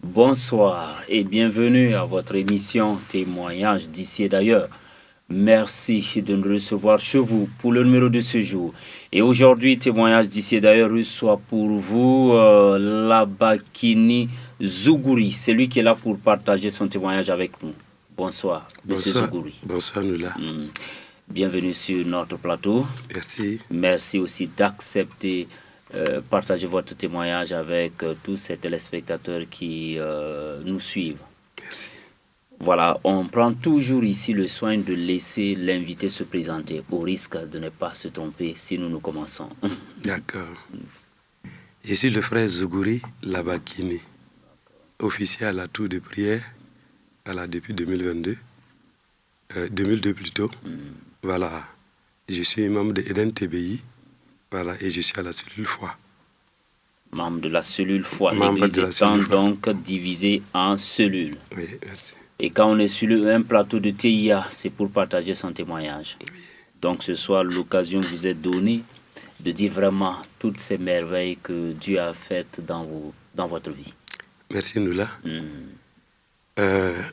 Bonsoir et bienvenue à votre émission Témoignages d'ici et d'ailleurs. Merci de nous recevoir chez vous pour le numéro de ce jour. Et aujourd'hui, Témoignages d'ici et d'ailleurs reçoit pour vous Labakini Zougouri. C'est lui qui est là pour partager son témoignage avec nous. Bonsoir, Monsieur Zougouri. Bonsoir, Nula. Bienvenue sur notre plateau. Merci. Merci aussi d'accepter partager votre témoignage avec tous ces téléspectateurs qui nous suivent. Merci. Voilà, on prend toujours ici le soin de laisser l'invité se présenter au risque de ne pas se tromper si nous commençons. D'accord. Je suis le frère Zougouri Labakini, officier à la tour de prière depuis 2022. 2002 plutôt. Voilà. Je suis membre de Eden TBI. Voilà, et je suis à la cellule foi. Membre de la cellule foi. L'église étant donc divisée en cellules. Oui, merci. Et quand on est sur un plateau de TIA, c'est pour partager son témoignage. Oui. Donc ce soir, l'occasion vous est donnée de dire vraiment toutes ces merveilles que Dieu a faites dans votre vie. Merci, Noula.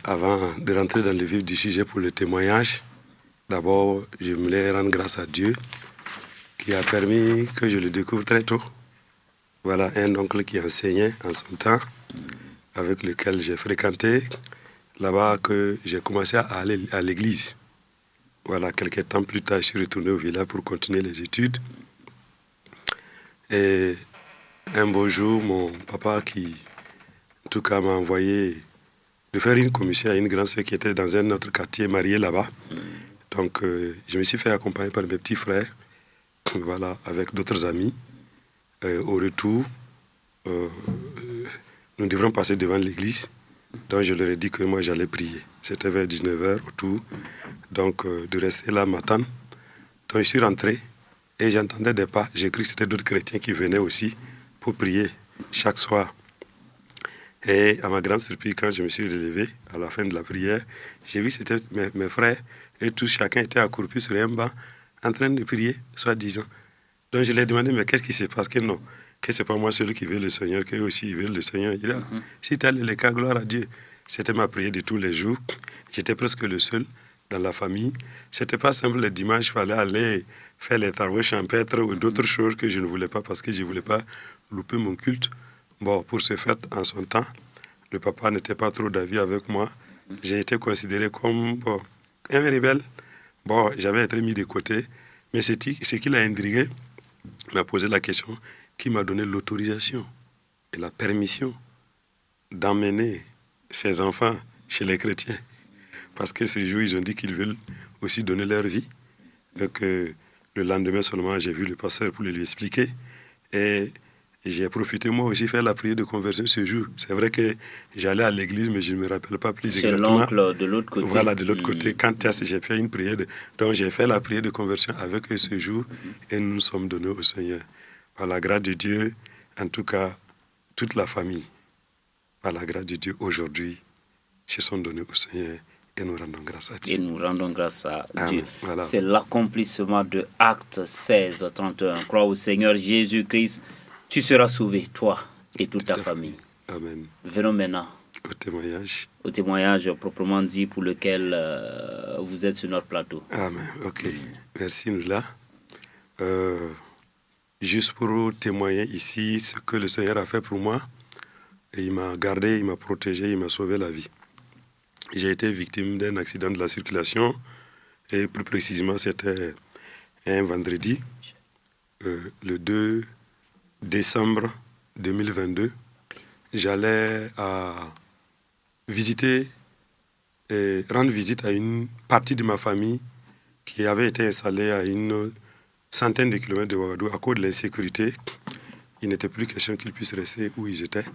Avant de rentrer dans le vif du sujet pour le témoignage, d'abord, je voulais rendre grâce à Dieu qui a permis que je le découvre très tôt. Voilà un oncle qui enseignait en son temps, avec lequel j'ai fréquenté, là-bas que j'ai commencé à aller à l'église. Voilà, quelques temps plus tard, je suis retourné au village pour continuer les études. Et un beau jour, mon papa qui, en tout cas, m'a envoyé de faire une commission à une grande sœur qui était dans un autre quartier, mariée là-bas. Donc, je me suis fait accompagner par mes petits frères. Voilà, avec d'autres amis. Au retour, nous devrons passer devant l'église. Donc je leur ai dit que moi j'allais prier. C'était vers 19h autour. Donc de rester là m'attendre. Donc je suis rentré et j'entendais des pas. J'ai cru que c'était d'autres chrétiens qui venaient aussi pour prier chaque soir. Et à ma grande surprise, quand je me suis relevé à la fin de la prière, j'ai vu que c'était mes frères et tous, chacun était accroupi sur un banc en train de prier, soi-disant. Donc je lui ai demandé, mais qu'est-ce qui se passe? Que non, que c'est pas moi celui qui veut le Seigneur, qu'eux aussi ils veulent le Seigneur. Il dit, si tu as le cas, gloire à Dieu. C'était ma prière de tous les jours. J'étais presque le seul dans la famille. C'était pas simple le dimanche, il fallait aller faire les travaux champêtres ou d'autres choses que je ne voulais pas parce que je ne voulais pas louper mon culte. Bon, pour ce fait, en son temps, le papa n'était pas trop d'avis avec moi. J'ai été considéré comme un rebelle. Bon, j'avais été mis de côté, mais ce qui l'a intrigué m'a posé la question qui m'a donné l'autorisation et la permission d'emmener ses enfants chez les chrétiens. Parce que ce jour, ils ont dit qu'ils veulent aussi donner leur vie. Donc, le lendemain seulement, j'ai vu le pasteur pour lui expliquer. Et j'ai profité moi aussi faire la prière de conversion ce jour. C'est vrai que j'allais à l'église, mais je ne me rappelle pas plus exactement. C'est l'oncle de l'autre côté. Voilà, de l'autre côté. Quand j'ai fait une prière, donc j'ai fait la prière de conversion avec eux ce jour et nous nous sommes donnés au Seigneur. Par la grâce de Dieu, en tout cas, toute la famille, par la grâce de Dieu, aujourd'hui, se sont donnés au Seigneur et nous rendons grâce à Dieu. Et nous rendons grâce à Dieu. Voilà. C'est l'accomplissement de Actes 16, 31. Crois au Seigneur Jésus-Christ. Tu seras sauvé, toi et toute ta famille. Amen. Venons maintenant au témoignage. Au témoignage proprement dit pour lequel vous êtes sur notre plateau. Amen. Ok. Merci, Noula. Juste pour témoigner ici ce que le Seigneur a fait pour moi. Et il m'a gardé, il m'a protégé, il m'a sauvé la vie. J'ai été victime d'un accident de la circulation. Et plus précisément, c'était un vendredi, le 2 décembre 2022, j'allais rendre visite à une partie de ma famille qui avait été installée à une centaine de kilomètres de Ouagadougou. À cause de l'insécurité, il n'était plus question qu'ils puissent rester où ils étaient.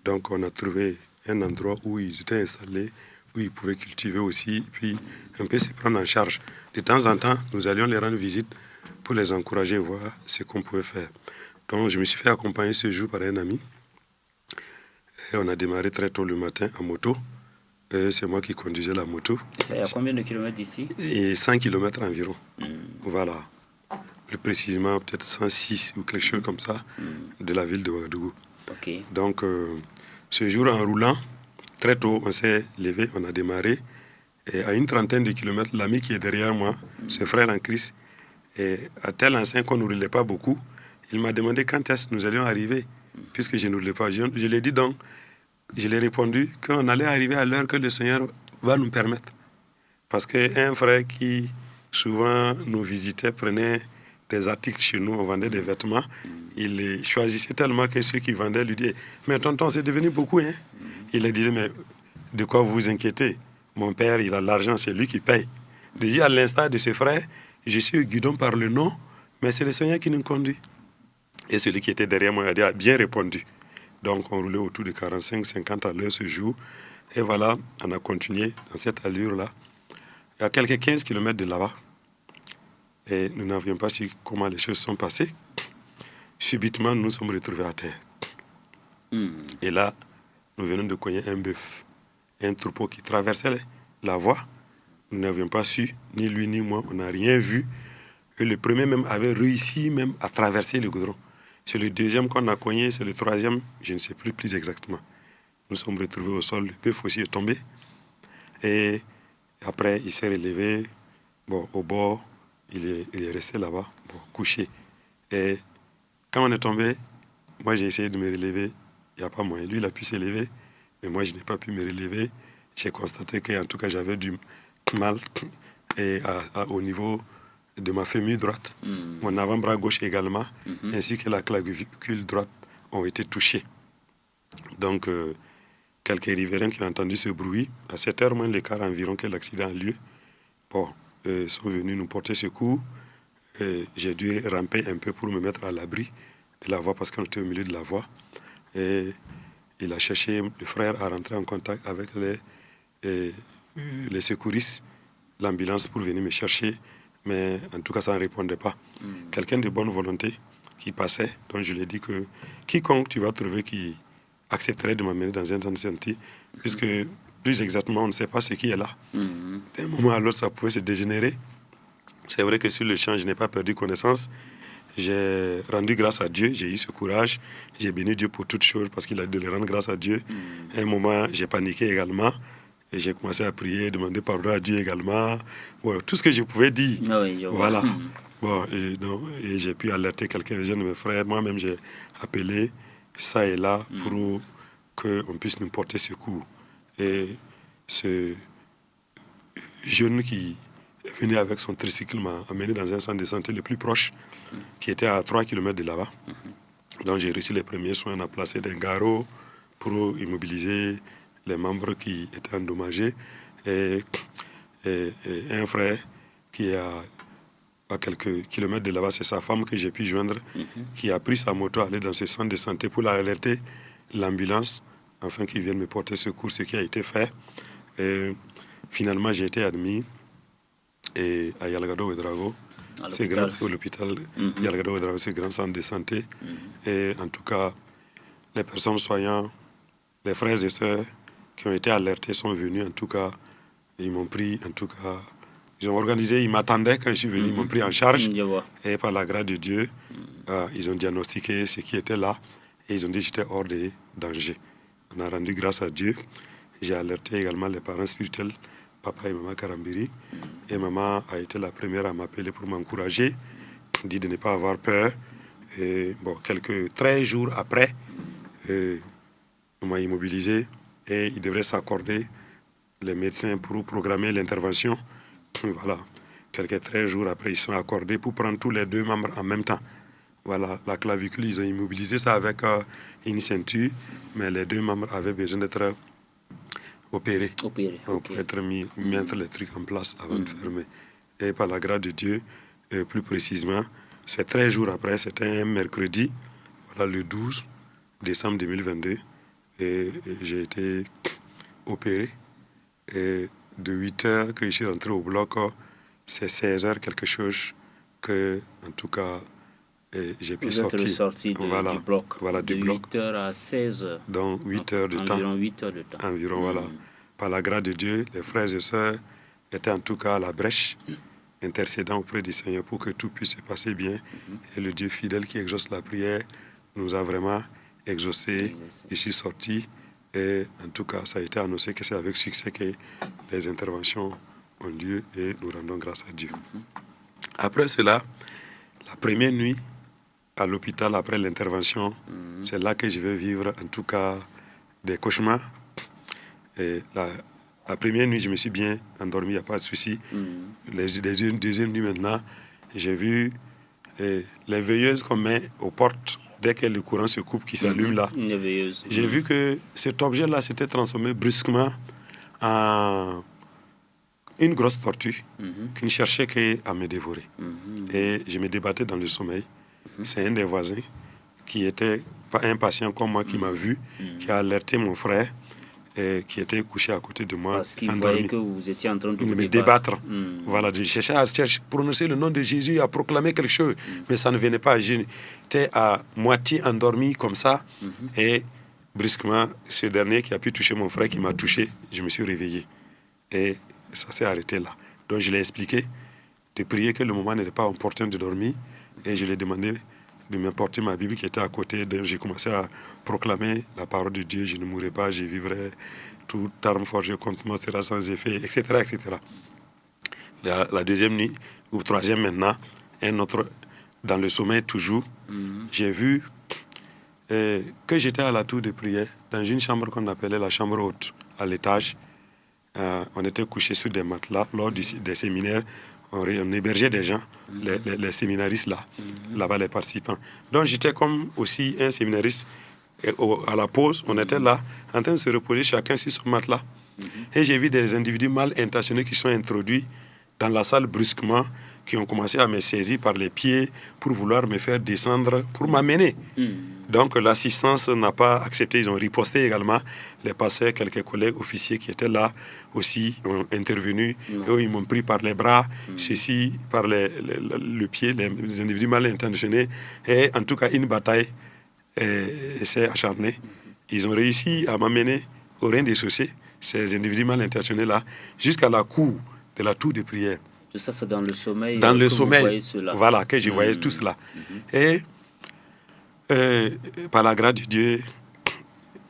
Donc on a trouvé un endroit où ils étaient installés où ils pouvaient cultiver aussi, puis un peu se prendre en charge. De temps en temps, nous allions les rendre visite pour les encourager, voir ce qu'on pouvait faire. Donc, je me suis fait accompagner ce jour par un ami. Et on a démarré très tôt le matin en moto. Et c'est moi qui conduisais la moto. C'est à combien de kilomètres d'ici? Et 100 kilomètres environ. Voilà. Plus précisément, peut-être 106 ou quelque chose comme ça, de la ville de Ouagadougou. Okay. Donc, ce jour, en roulant, très tôt, on s'est levé, on a démarré. Et à une trentaine de kilomètres, l'ami qui est derrière moi, ce frère en Christ, et à tel enseigne qu'on ne roulait pas beaucoup, il m'a demandé quand est-ce que nous allions arriver, puisque je ne roulais pas. Je l'ai dit donc, je l'ai répondu qu'on allait arriver à l'heure que le Seigneur va nous permettre. Parce qu'un frère qui souvent nous visitait, prenait des articles chez nous, on vendait des vêtements, il les choisissait tellement que ceux qui vendaient lui disaient « Mais tonton, c'est devenu beaucoup, hein ?» Il a dit « Mais de quoi vous vous inquiétez? Mon père, il a l'argent, c'est lui qui paye. » Je dis à l'instar de ce frère, je suis guidon par le nom, mais c'est le Seigneur qui nous conduit. Et celui qui était derrière moi a bien répondu. Donc on roulait autour de 45-50 à l'heure ce jour. Et voilà, on a continué dans cette allure-là. Il y a quelques 15 km de là-bas. Et nous n'avions pas su comment les choses sont passées. Subitement, nous nous sommes retrouvés à terre. Et là, nous venons de cogner un bœuf, un troupeau qui traversait la voie. Nous n'avions pas su, ni lui ni moi, on n'a rien vu. Et le premier même avait réussi même à traverser le goudron. C'est le deuxième qu'on a cogné, c'est le troisième, je ne sais plus exactement. Nous sommes retrouvés au sol, le bœuf aussi est tombé. Et après, il s'est relevé, bon, au bord, il est resté là-bas, bon, couché. Et quand on est tombé, moi j'ai essayé de me relever, il n'y a pas moyen. Lui, il a pu s'élever, mais moi je n'ai pas pu me relever. J'ai constaté qu'en tout cas, j'avais du mal et au niveau de ma fémur droite, mon avant-bras gauche également, ainsi que la clavicule droite ont été touchés. Donc, quelques riverains qui ont entendu ce bruit, à 7 heures moins l'écart environ que l'accident a lieu, bon, sont venus nous porter secours. J'ai dû ramper un peu pour me mettre à l'abri de la voie parce qu'on était au milieu de la voie. Et il a cherché, le frère a rentré en contact avec les secouristes, l'ambulance pour venir me chercher, mais en tout cas ça ne répondait pas. Quelqu'un de bonne volonté qui passait, donc je lui ai dit que quiconque tu vas trouver qui accepterait de m'amener dans un centre de santé, puisque plus exactement on ne sait pas ce qui est là. D'un moment à l'autre ça pouvait se dégénérer. C'est vrai que sur le champ je n'ai pas perdu connaissance. J'ai rendu grâce à Dieu, j'ai eu ce courage, j'ai béni Dieu pour toutes choses parce qu'il a dû le rendre grâce à Dieu. À un moment j'ai paniqué également. Et j'ai commencé à prier, demander pardon à Dieu également. Voilà, tout ce que je pouvais dire. Ah oui, je vois. Voilà. Bon, et j'ai pu alerter quelqu'un, un de mes frères. Moi-même, j'ai appelé ça et là pour qu'on puisse nous porter secours. Et ce jeune qui est venu avec son tricycle m'a amené dans un centre de santé le plus proche, qui était à 3 km de là-bas. Donc j'ai reçu les premiers soins, on a placé des garrots pour immobiliser les membres qui étaient endommagés, et un frère qui est à quelques kilomètres de là-bas, c'est sa femme que j'ai pu joindre, qui a pris sa moto, aller dans ce centre de santé pour alerter l'ambulance, afin qu'ils viennent me porter secours, ce qui a été fait. Et finalement, j'ai été admis à Yalgado-Ouedraogo, à l'hôpital Yalgado-Ouedraogo, ce grand centre de santé. Et en tout cas, les personnes soignantes, les frères et sœurs, qui ont été alertés sont venus, en tout cas, ils m'ont pris, en tout cas, ils ont organisé, ils m'attendaient quand je suis venu, ils m'ont pris en charge. Et par la grâce de Dieu, ils ont diagnostiqué ce qui était là et ils ont dit que j'étais hors de danger. On a rendu grâce à Dieu. J'ai alerté également les parents spirituels, papa et maman Karambiri. Et maman a été la première à m'appeler pour m'encourager, dit de ne pas avoir peur. Et bon, quelques 13 jours après, on m'a immobilisé. Et ils devraient s'accorder, les médecins, pour programmer l'intervention. Voilà. Quelques 13 jours après, ils sont accordés pour prendre tous les deux membres en même temps. Voilà, la clavicule, ils ont immobilisé ça avec une ceinture, mais les deux membres avaient besoin d'être opérés. Pour être mis mettre les trucs en place avant de fermer. Et par la grâce de Dieu, plus précisément, c'est 13 jours après, c'était un mercredi, voilà, le 12 décembre 2022. Et j'ai été opéré Et de 8 heures que je suis rentré au bloc, c'est 16 heures quelque chose que, en tout cas, j'ai pu sortir. Vous êtes ressorti du bloc. Voilà, de du bloc. 8 heures à 16 heures. Donc 8 heures de temps. Environ 8 heures de temps. Environ, voilà. Par la grâce de Dieu, les frères et sœurs étaient en tout cas à la brèche, intercédant auprès du Seigneur pour que tout puisse se passer bien. Et le Dieu fidèle qui exauce la prière nous a vraiment exaucé. Je suis sorti et en tout cas, ça a été annoncé que c'est avec succès que les interventions ont lieu et nous rendons grâce à Dieu. Après cela, la première nuit à l'hôpital, après l'intervention, c'est là que je vais vivre en tout cas des cauchemars. Et la première nuit, je me suis bien endormi, il n'y a pas de souci. Les deuxième nuit maintenant, j'ai vu les veilleuses qu'on met aux portes dès que le courant se coupe, qui s'allume là. Les veilleuses. J'ai vu que cet objet-là s'était transformé brusquement en une grosse tortue qui ne cherchait qu'à me dévorer. Et je me débattais dans le sommeil. C'est un des voisins qui était pas impatient comme moi, qui m'a vu, qui a alerté mon frère, qui était couché à côté de moi, parce qu'il endormi. voyait que vous étiez en train de me débattre. Voilà, de chercher à prononcer le nom de Jésus, à proclamer quelque chose. Mais ça ne venait pas. J'étais à moitié endormi comme ça. Et brusquement, ce dernier qui a pu toucher mon frère, qui m'a touché, je me suis réveillé. Et ça s'est arrêté là. Donc je l'ai expliqué, de prier que le moment n'était pas opportun de dormir. Et je lui ai demandé de m'apporter ma Bible qui était à côté. Donc j'ai commencé à proclamer la parole de Dieu. Je ne mourrai pas, je vivrai. Toute arme forgée contre moi sera sans effet, etc. etc. La deuxième nuit, ou troisième maintenant, un autre, dans le sommeil toujours, j'ai vu que j'étais à la tour de prière, dans une chambre qu'on appelait la chambre haute, à l'étage. On était couchés sur des matelas lors des séminaires. On hébergeait des gens, les séminaristes là-bas, les participants. Donc j'étais comme aussi un séminariste. Et à la pause, on était là, en train de se reposer chacun sur son matelas. Et j'ai vu des individus mal intentionnés qui sont introduits dans la salle brusquement, qui ont commencé à me saisir par les pieds pour vouloir me faire descendre, pour m'amener. Donc l'assistance n'a pas accepté, ils ont riposté également. Les pasteurs, quelques collègues officiers qui étaient là aussi ont intervenu. Eux, ils m'ont pris par les bras, ceux-ci par le pied, les individus mal intentionnés. Et en tout cas, une bataille s'est acharnée. Ils ont réussi à m'amener au Rhin des Saussaies, ces individus mal intentionnés-là, jusqu'à la cour de la tour de prière. Tout ça, c'est dans le sommeil. Dans le sommeil, vous voyez cela. voilà, que je voyais tout cela. Et par la grâce de Dieu,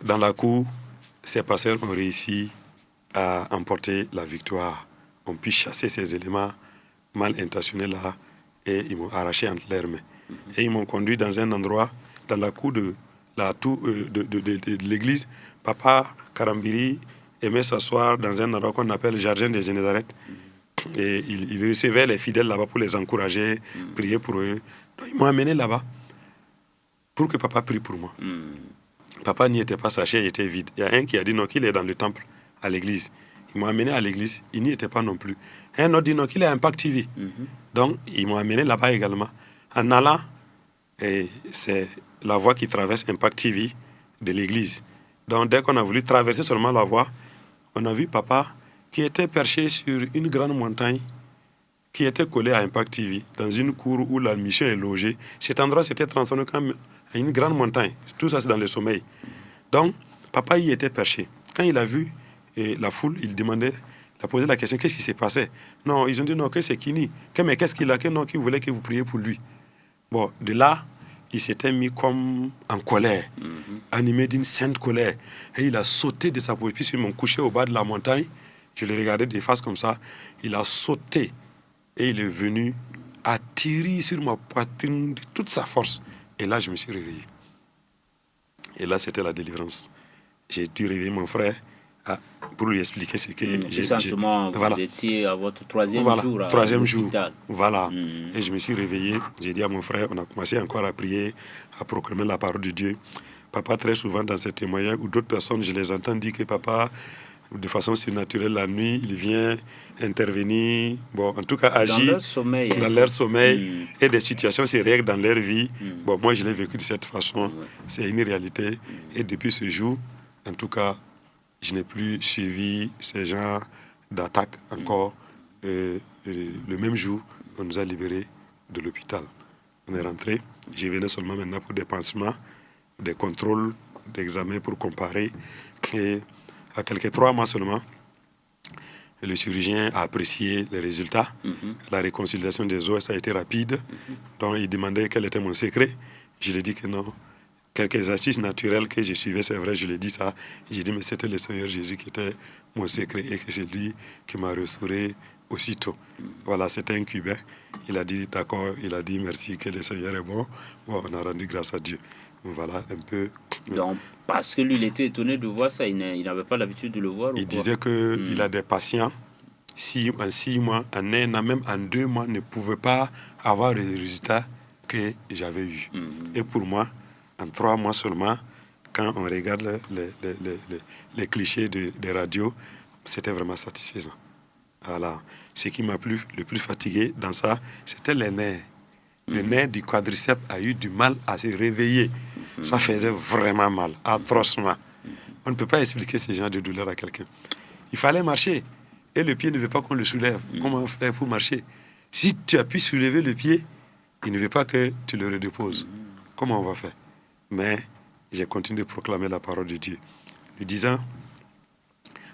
dans la cour, ces pasteurs ont réussi à emporter la victoire. On peut chasser ces éléments mal intentionnés-là et ils m'ont arraché entre leurs mains. Et ils m'ont conduit dans un endroit, dans la cour de la tour de l'église. Papa Karambiri aimait s'asseoir dans un endroit qu'on appelle le jardin des Génézaret. Et il recevait les fidèles là-bas pour les encourager, prier pour eux. Donc ils m'ont amené là-bas pour que papa prie pour moi. Papa n'y était pas, sa chair était vide. Il y a un qui a dit non, qu'il est dans le temple, à l'église. Ils m'ont amené à l'église, il n'y était pas non plus. Un autre dit non, qu'il est à Impact TV. Donc ils m'ont amené là-bas également. En allant, c'est la voie qui traverse Impact TV de l'église. Donc dès qu'on a voulu traverser seulement la voie, on a vu papa qui était perché sur une grande montagne qui était collée à Impact TV, dans une cour où la mission est logée. Cet endroit s'était transformé comme une grande montagne. Tout ça, c'est dans le sommeil. Donc, papa y était perché. Quand il a vu la foule, il a posé la question, qu'est-ce qui s'est passé? Non, ils ont dit, non, que c'est Kini. Mais qu'est-ce qu'il a? Non, qu'il voulait que vous priez pour lui. Bon, de là, il s'était mis comme en colère, animé d'une sainte colère. Et il a sauté de sa position. Puis ils m'ont couché au bas de la montagne. Je l'ai regardé de face comme ça. Il a sauté et il est venu atterrir sur ma poitrine de toute sa force. Et là, je me suis réveillé. Et là, c'était la délivrance. J'ai dû réveiller mon frère pour lui expliquer ce que j'ai... En ce moment, vous étiez à votre troisième jour à l'hôpital. Voilà. Et je me suis réveillé. J'ai dit à mon frère, on a commencé encore à prier, à proclamer la parole de Dieu. Papa, très souvent, dans ces témoignages, ou d'autres personnes, je les entends dire que papa, de façon surnaturelle, la nuit, il vient intervenir, bon, en tout cas agir dans leur sommeil et des situations se règlent dans leur vie. Bon, moi, je l'ai vécu de cette façon. C'est une réalité. Et depuis ce jour, en tout cas, je n'ai plus suivi ces genres d'attaques encore. Le même jour, on nous a libérés de l'hôpital. On est rentré. J'y venais seulement maintenant pour des pansements, des contrôles, d'examens pour comparer. Et à quelques 3 mois seulement, le chirurgien a apprécié les résultats. La réconciliation des os a été rapide. Donc, il demandait quel était mon secret. Je lui ai dit que non. Quelques astuces naturelles que je suivais, c'est vrai, je lui ai dit ça. J'ai dit, mais c'était le Seigneur Jésus qui était mon secret et que c'est lui qui m'a restauré aussitôt. Voilà, c'était un Cubain. Il a dit, d'accord, il a dit merci, que le Seigneur est bon. Bon, on a rendu grâce à Dieu. Voilà, un peu. Donc, parce que lui, il était étonné de voir ça, il n'avait pas l'habitude de le voir. Il disait qu'il a des patients, en 6 mois, en 1 an, même en 2 mois, ne pouvaient pas avoir les résultats que j'avais eus. Et pour moi, en 3 mois seulement, quand on regarde les clichés des radios, c'était vraiment satisfaisant. Voilà. Ce qui m'a le plus fatigué dans ça, c'était les nerfs. Le nerf du quadriceps a eu du mal à se réveiller. Ça faisait vraiment mal, atrocement. On ne peut pas expliquer ce genre de douleur à quelqu'un. Il fallait marcher. Et le pied ne veut pas qu'on le soulève. Comment faire pour marcher? Si tu as pu soulever le pied, il ne veut pas que tu le redéposes. Comment on va faire? Mais j'ai continué de proclamer la parole de Dieu, lui disant,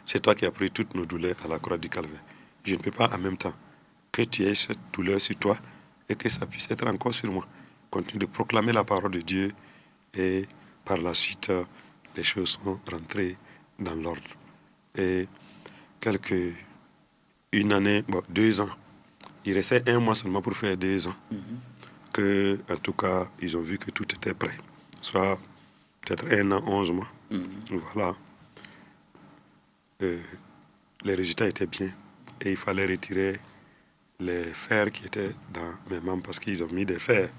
c'est toi qui as pris toutes nos douleurs à la croix du Calvaire. Je ne peux pas en même temps que tu aies cette douleur sur toi et que ça puisse être encore sur moi. Continue de proclamer la parole de Dieu et par la suite, les choses sont rentrées dans l'ordre. Et une année, 2 ans, il restait 1 mois seulement pour faire 2 ans, que, en tout cas, ils ont vu que tout était prêt. Soit peut-être 1 an, 11 mois. Voilà. Les résultats étaient bien. Et il fallait retirer les fers qui étaient dans mes membres parce qu'ils ont mis des fers.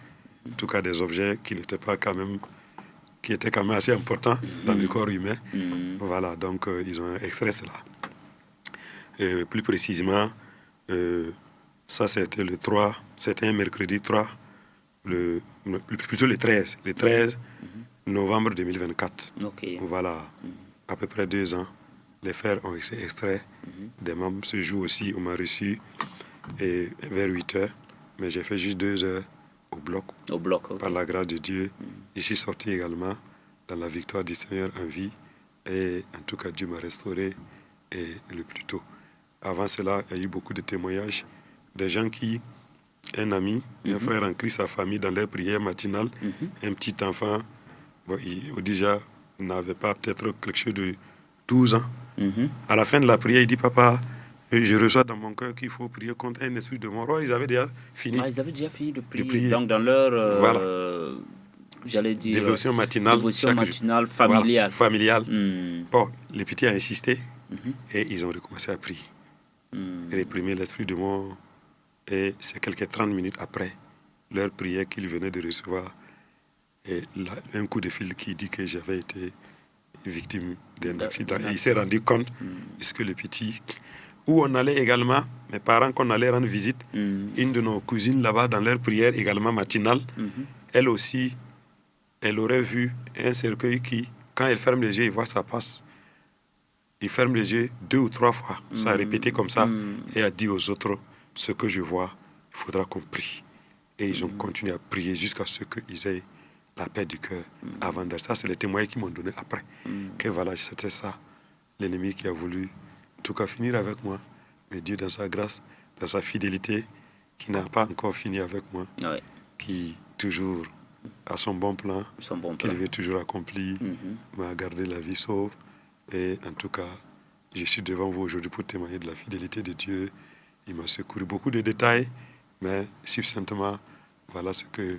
En tout cas, des objets qui n'étaient pas quand même, qui étaient quand même assez importants dans le corps humain. Voilà, donc ils ont extrait cela. Plus précisément, ça c'était le 3, c'était un mercredi 3, plutôt le 13 novembre 2024. Okay. Voilà, à peu près 2 ans. Les fers ont été extraits des membres. Ce jour aussi, on m'a reçu vers 8 heures, mais j'ai fait juste 2 heures au bloc. Okay. Par la grâce de Dieu, je suis sorti également dans la victoire du Seigneur en vie. Et en tout cas, Dieu m'a restauré et le plus tôt. Avant cela, il y a eu beaucoup de témoignages des gens qui, un ami, un frère en Christ, sa famille, dans leur prière matinale, un petit enfant, déjà n'avait pas peut-être quelque chose de 12 ans. À la fin de la prière, il dit, papa, je reçois dans mon cœur qu'il faut prier contre un esprit de mort. Ils avaient déjà fini. Ils avaient déjà fini de prier. Donc dans leur, voilà. J'allais dire, dévotion matinale familiale. Voilà, familiale. Bon, les petits ont insisté et ils ont recommencé à prier. Réprimer l'esprit de mort. Et c'est quelques 30 minutes après leur prière qu'ils venaient de recevoir et un coup de fil qui dit que j'avais été victime d'un accident. Et il s'est rendu compte, puisque le petit, où on allait également, mes parents, qu'on allait rendre visite, une de nos cousines là-bas, dans leur prière également matinale, elle aussi, elle aurait vu un cercueil qui, quand elle ferme les yeux, il voit ça passe. Il ferme les yeux 2 ou 3 fois. Ça a répété comme ça. Et a dit aux autres, ce que je vois, il faudra qu'on prie. Et ils ont continué à prier jusqu'à ce qu'ils aient la paix du cœur avant d'être. Ça, c'est les témoins qui m'ont donné après. Que voilà, c'était ça, l'ennemi qui a voulu, en tout cas, finir avec moi. Mais Dieu, dans sa grâce, dans sa fidélité, qui n'a pas encore fini avec moi, qui toujours a son bon plan, qu'il veut toujours accomplir, m'a gardé la vie sauve. Et en tout cas, je suis devant vous aujourd'hui pour témoigner de la fidélité de Dieu. Il m'a secouru. Beaucoup de détails, mais succinctement, voilà ce que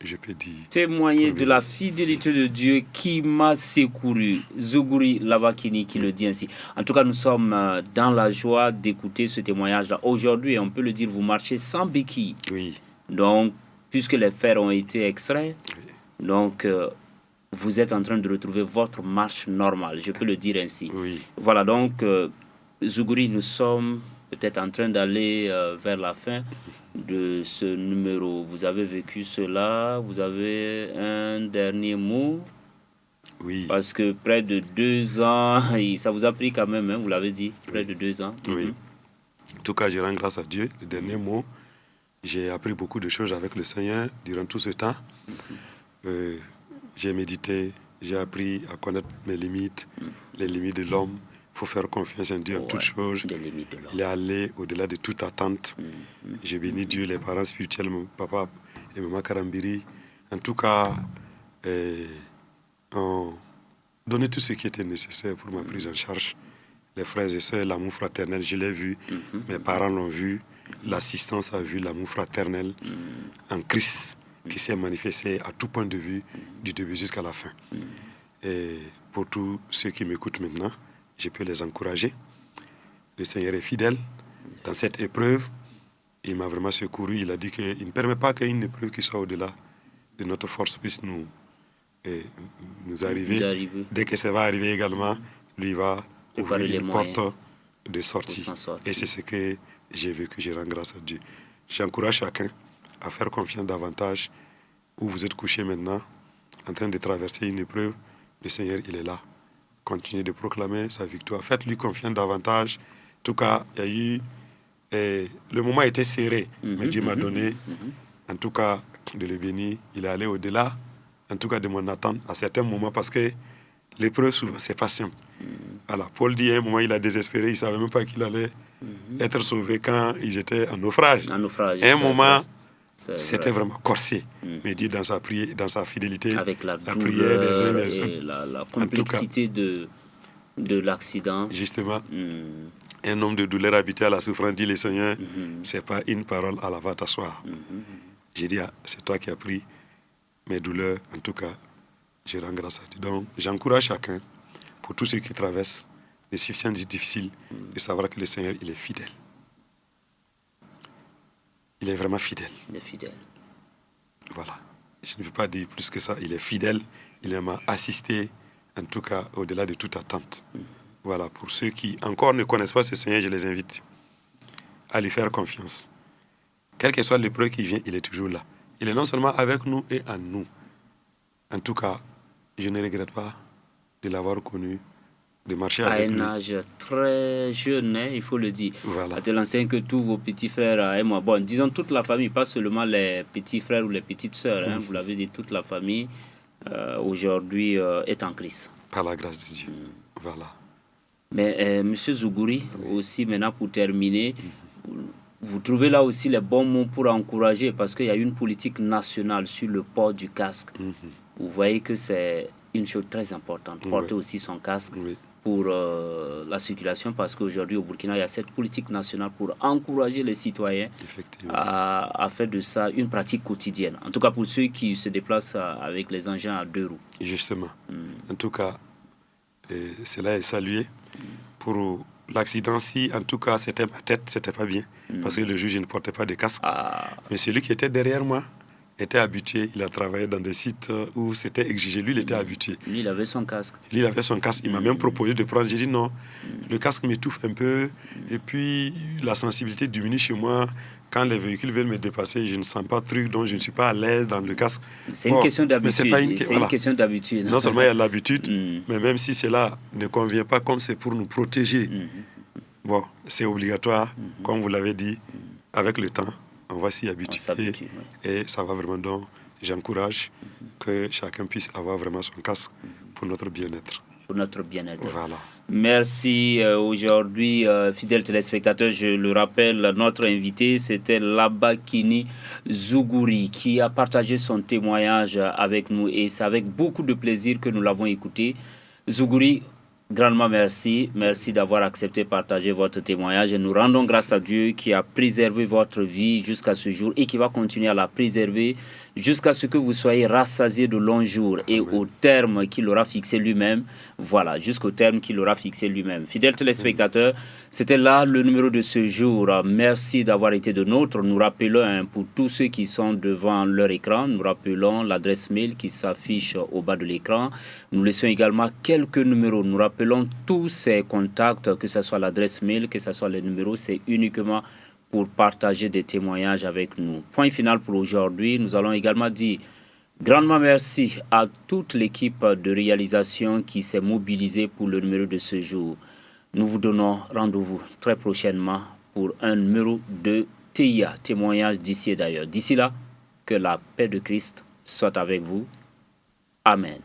je peux dire. Témoigner de la fidélité de Dieu qui m'a secouru. Zougouri Lavakini qui le dit ainsi. En tout cas, nous sommes dans la joie d'écouter ce témoignage-là. Aujourd'hui, on peut le dire, vous marchez sans béquille. Oui. Donc, puisque les fers ont été extraits, donc vous êtes en train de retrouver votre marche normale, je peux le dire ainsi. Oui. Voilà, donc, Zougouri, nous sommes peut-être en train d'aller vers la fin de ce numéro. Vous avez vécu cela, vous avez un dernier mot? Oui. Parce que près de 2 ans, ça vous a pris quand même, hein, vous l'avez dit, près de 2 ans. Oui. En tout cas, je rends grâce à Dieu. Le dernier mot, j'ai appris beaucoup de choses avec le Seigneur durant tout ce temps. J'ai médité, j'ai appris à connaître mes limites, les limites de l'homme. Il faut faire confiance en Dieu en toutes choses. Il est allé au-delà de toute attente. Je bénis Dieu, les parents spirituels, mon papa et maman Karambiri. En tout cas, ont donné tout ce qui était nécessaire pour ma prise en charge. Les frères et sœurs, l'amour fraternel, je l'ai vu. Mes parents l'ont vu. L'assistance a vu l'amour fraternel en Christ qui s'est manifesté à tout point de vue du début jusqu'à la fin. Et pour tous ceux qui m'écoutent maintenant, je peux les encourager. Le Seigneur est fidèle. Dans cette épreuve, il m'a vraiment secouru. Il a dit qu'il ne permet pas qu'une épreuve qui soit au-delà de notre force puisse nous arriver. Dès que ça va arriver également, lui va ouvrir une porte de sortie. Et c'est ce que j'ai vécu. Je rends grâce à Dieu. J'encourage chacun à faire confiance davantage où vous êtes couché maintenant, en train de traverser une épreuve. Le Seigneur, il est là. Continuez de proclamer sa victoire. Faites-lui confiance davantage. En tout cas, il y a eu... le moment était serré, mais Dieu m'a donné, en tout cas, de le bénir. Il est allé au-delà, en tout cas, de mon attente à certains moments, parce que l'épreuve, souvent, c'est pas simple. Voilà, Paul dit, à un moment, il a désespéré, il ne savait même pas qu'il allait être sauvé quand ils étaient en naufrage. À un moment, c'était vraiment corsé. Mais Dieu, dans sa prière, dans sa fidélité, avec la prière des uns des autres, la complexité de l'accident. Justement, un homme de douleur habitué à la souffrance, dit le Seigneur, c'est pas une parole, à la va t'asseoir. J'ai dit, c'est toi qui as pris mes douleurs. En tout cas, je rends grâce à Dieu. Donc, j'encourage chacun, pour tous ceux qui traversent des situations difficiles, de savoir que le Seigneur, il est fidèle. Il est vraiment fidèle. Il est fidèle. Voilà. Je ne peux pas dire plus que ça. Il est fidèle. Il m'a assisté, en tout cas, au-delà de toute attente. Voilà. Pour ceux qui encore ne connaissent pas ce Seigneur, je les invite à lui faire confiance. Quelle que soit l'épreuve qui vient, il est toujours là. Il est non seulement avec nous et en nous. En tout cas, je ne regrette pas de l'avoir connu, de marcher avec lui. À un âge très jeune, hein, il faut le dire. Voilà. À tel enseigne que tous vos petits frères et moi, bon, disons toute la famille, pas seulement les petits frères ou les petites sœurs, hein, vous l'avez dit, toute la famille aujourd'hui est en Christ. Par la grâce de Dieu. Voilà. Mais M. Zougouri, aussi maintenant pour terminer, vous trouvez là aussi les bons mots pour encourager, parce qu'il y a une politique nationale sur le port du casque. Vous voyez que c'est une chose très importante, porter aussi son casque pour la circulation, parce qu'aujourd'hui au Burkina, il y a cette politique nationale pour encourager les citoyens à faire de ça une pratique quotidienne. En tout cas pour ceux qui se déplacent avec les engins à 2 roues. Justement. En tout cas, cela est salué. Pour l'accident-ci, en tout cas, c'était ma tête, c'était pas bien. Parce que le juge ne portait pas de casque. Mais celui qui était derrière moi était habitué. Il a travaillé dans des sites où c'était exigé. Lui, il était habitué. Lui, il avait son casque. Lui, il avait son casque. Il m'a même proposé de prendre. J'ai dit non, le casque m'étouffe un peu. Et puis, la sensibilité diminue chez moi. Quand les véhicules veulent me dépasser, je ne sens pas de truc, donc je ne suis pas à l'aise dans le casque. C'est une question d'habitude. C'est une question d'habitude. Non seulement il y a l'habitude, mais même si cela ne convient pas, comme c'est pour nous protéger, bon, c'est obligatoire, comme vous l'avez dit, avec le temps, on va s'y habituer. Et ça va vraiment. Donc, j'encourage que chacun puisse avoir vraiment son casque pour notre bien-être. Pour notre bien-être. Voilà. Merci. Aujourd'hui, fidèles téléspectateurs, je le rappelle, notre invité, c'était Labakini Zougouri, qui a partagé son témoignage avec nous. Et c'est avec beaucoup de plaisir que nous l'avons écouté. Zougouri, grandement merci. Merci d'avoir accepté de partager votre témoignage. Et nous rendons grâce à Dieu qui a préservé votre vie jusqu'à ce jour et qui va continuer à la préserver jusqu'à ce que vous soyez rassasiés de longs jours. Et au terme qu'il aura fixé lui-même, voilà, jusqu'au terme qu'il aura fixé lui-même. Fidèles téléspectateurs, c'était là le numéro de ce jour. Merci d'avoir été de nôtres. Nous rappelons, pour tous ceux qui sont devant leur écran, nous rappelons l'adresse mail qui s'affiche au bas de l'écran. Nous laissons également quelques numéros. Nous rappelons tous ces contacts, que ce soit l'adresse mail, que ce soit les numéros, c'est uniquement pour partager des témoignages avec nous. Point final pour aujourd'hui. Nous allons également dire Grandement merci à toute l'équipe de réalisation qui s'est mobilisée pour le numéro de ce jour. Nous vous donnons rendez-vous très prochainement pour un numéro de TIA, témoignage d'ici et d'ailleurs. D'ici là, que la paix de Christ soit avec vous. Amen.